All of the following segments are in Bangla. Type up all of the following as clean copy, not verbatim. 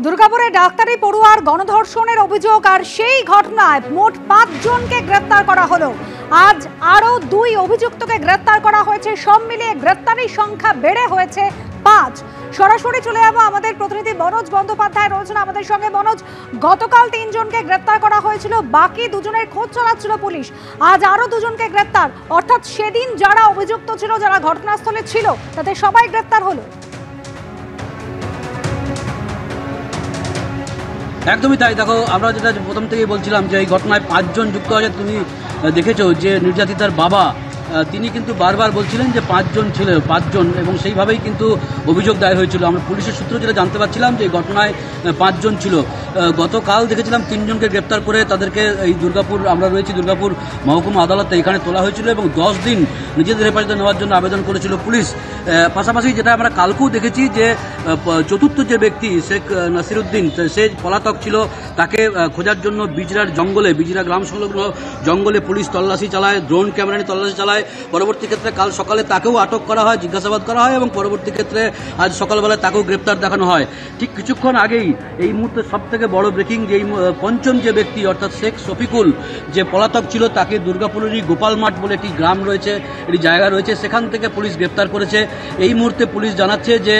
দুর্গাপুরে ডাক্তারি পড়ুয়ার গণধর্ষণের অভিযোগ আর সেই ঘটনায় মোট ৫ জনকে গ্রেফতার করা হলো। আজ আরো ২ অভিযুক্তকে গ্রেফতার করা হয়েছে। সব মিলিয়ে গ্রেফতারির সংখ্যা বেড়ে হয়েছে ৫। সরাসরি চলে যাবো আমাদের প্রতিনিধি মনোজ বন্দ্যোপাধ্যায় রয়েছেন আমাদের সঙ্গে। মনোজ, গতকাল ৩ জনকে গ্রেফতার করা হয়েছিল, বাকি ২ জনের খোঁজ চালাচ্ছিল পুলিশ। আজ আরো ২ জনকে গ্রেফতার, অর্থাৎ সেদিন যারা অভিযুক্ত ছিল, যারা ঘটনাস্থলে ছিল, তাতে সবাই গ্রেফতার হলো। একদমই তাই। দেখো, আমরা যেটা প্রথম থেকেই বলছিলাম যে এই ঘটনায় ৫ জন যুক্ত আছে। তুমি দেখেছো যে নির্যাতিতার বাবা তিনি কিন্তু বারবার বলছিলেন যে ৫ জন ছিল, ৫ জন, এবং সেইভাবেই কিন্তু অভিযোগ দায়ের হয়েছিল। আমরা পুলিশের সূত্র যেটা জানতে পারছিলাম যে এই ঘটনায় ৫ জন ছিল। গতকাল দেখেছিলাম ৩ জনকে গ্রেপ্তার করে তাদেরকে এই দুর্গাপুর, আমরা রয়েছি দুর্গাপুর মহকুমা আদালতে, এখানে তোলা হয়েছিল এবং 10 দিন নিজেদের হেফাজতে নেওয়ার জন্য আবেদন করেছিল পুলিশ। পাশাপাশি যেটা আমরা কালকেও দেখেছি যে চতুর্থ যে ব্যক্তি শেখ নাসিরউদ্দিন, সে পলাতক ছিল, তাকে খোঁজার জন্য বিজরার জঙ্গলে, বিজরা গ্রাম সংলগ্ন জঙ্গলে পুলিশ তল্লাশি চালায়, ড্রোন ক্যামেরা নিয়ে তল্লাশি চালায়। পরবর্তী ক্ষেত্রে কাল সকালে তাকেও আটক করা হয়, জিজ্ঞাসাবাদ করা হয় এবং পরবর্তী ক্ষেত্রে আজ সকালবেলায় তাকেও গ্রেপ্তার দেখানো হয়। ঠিক কিছুক্ষণ আগেই এই মুহূর্তে সব থেকে বড় ব্রেকিং, যে পঞ্চম যে ব্যক্তি অর্থাৎ শেখ শফিকুল, যে পলাতক ছিল, তাকে দুর্গাপুরেরই গোপাল মাঠ বলে একটি গ্রাম রয়েছে, একটি জায়গা রয়েছে, সেখান থেকে পুলিশ গ্রেপ্তার করেছে। এই মুহূর্তে পুলিশ জানাচ্ছে যে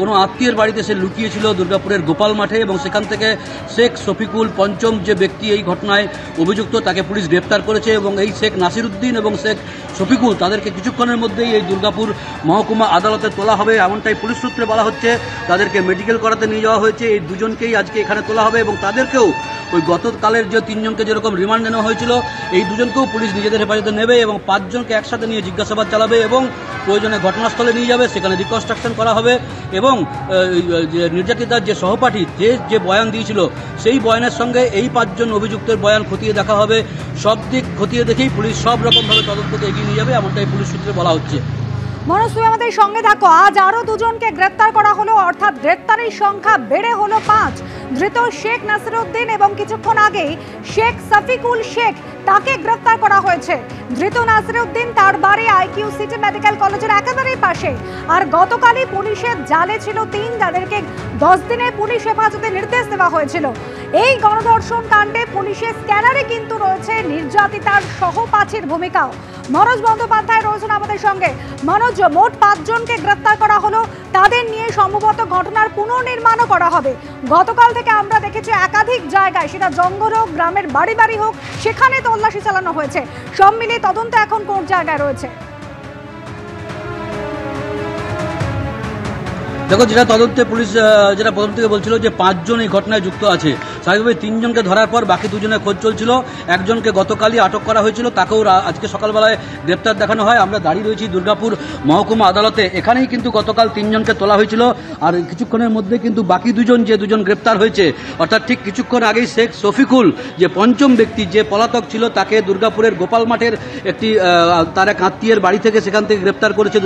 কোনো আত্মীয়ের বাড়িতে সে লুকিয়েছিল দুর্গাপুরের গোপাল মাঠে, এবং সেখান থেকে শেখ শফিকুল, পঞ্চম যে ব্যক্তি এই ঘটনায় অভিযুক্ত, তাকে পুলিশ গ্রেপ্তার করেছে। এবং এই শেখ নাসিরউদ্দিন এবং শেখ শফিকুল, তাদেরকে কিছুক্ষণের মধ্যেই এই দুর্গাপুর মহকুমা আদালতে তোলা হবে, এমনটাই পুলিশ সূত্রে বলা হচ্ছে। তাদেরকে মেডিকেল করাতে নিয়ে যাওয়া হয়েছে। এই দুজনকেই আজকে এখানে তোলা হবে এবং তাদেরকেও ওই গতকালের যে 3 জনকে যেরকম রিমান্ড নেওয়া হয়েছিল, এই দুজনকেও পুলিশ নিজেদের হেফাজতে নেবে এবং 5 জনকে একসাথে নিয়ে জিজ্ঞাসাবাদ চালাবে এবং প্রয়োজনে ঘটনাস্থলে নিয়ে যাবে, সেখানে রিকনস্ট্রাকশন করা হবে এবং নির্যাতিতার যে সহপাঠী, যে বয়ান দিয়েছিল, সেই বয়ানের সঙ্গে এই 5 জন অভিযুক্তের বয়ান খতিয়ে দেখা হবে। সব দিক খতিয়ে দেখেই পুলিশ সব রকমভাবে তদন্তকে এগিয়ে নিয়ে যাবে, এমনটাই পুলিশ সূত্রে বলা হচ্ছে। মনোজ, তুমি আমাদের সঙ্গে থাকো। আজ আরো 2 জনকে গ্রেফতার করা হলো, অর্থাৎ গ্রেফতারির সংখ্যা বেড়ে হলো 5। ধৃত শেখ নাসিরউদ্দিন এবং কিছুক্ষণ আগেই শেখ শফিকুল শেখ, তাকে গ্রেফতার করা হয়েছে। ধৃত নাসিরউদ্দিন, তার বাড়ি আইকিউ সিটি মেডিকেল কলেজের একেবারেই পাশে। আর গতকালই পুলিশের জালে ছিল 3, যাদেরকে 10 দিনের পুলিশ হেফাজতে নির্দেশ দেওয়া হয়েছিল। এই গণধর্ষণ কাণ্ডে পুলিশের স্ক্যানারে কিন্তু রয়েছে নির্যাতিতার সহপাঠীর ভূমিকাও। মনোজ বন্দ্যোপাধ্যায় রয়েছেন আমাদের সঙ্গে। মনোজ, মোট 5 জনকে গ্রেফতার করা হলো, তাদের নিয়ে সম্ভবত ঘটনার পুনর্নির্মাণও করা হবে। গতকাল থেকে আমরা দেখেছি একাধিক জায়গায়, সেটা জঙ্গল হোক, গ্রামের বাড়ি বাড়ি হোক, সেখানে তল্লাশি চালানো হয়েছে। সব মিলিয়ে তদন্ত এখন কোন জায়গায় রয়েছে? দেখো, যেটা তদন্তে পুলিশ যেটা প্রথম থেকে বলছিল যে 5 জন এই ঘটনায় যুক্ত আছে। স্বাভাবিকভাবে 3 জনকে ধরার পর বাকি 2 জনের খোঁজ চলছিল। একজনকে গতকালই আটক করা হয়েছিল, তাকেও আজকে সকালবেলায় গ্রেপ্তার দেখানো হয়। আমরা দাঁড়িয়ে রয়েছি দুর্গাপুর মহকুমা আদালতে, এখানেই কিন্তু গতকাল 3 জনকে তোলা হয়েছিল। আর কিছুক্ষণের মধ্যে কিন্তু বাকি 2 জন, যে 2 জন গ্রেপ্তার হয়েছে, অর্থাৎ ঠিক কিছুক্ষণ আগেই শেখ শফিকুল, যে পঞ্চম ব্যক্তি, যে পলাতক ছিল, তাকে দুর্গাপুরের গোপাল মাঠের একটি তার এক আত্মীয়ের বাড়ি থেকে, সেখান থেকে গ্রেপ্তার করেছে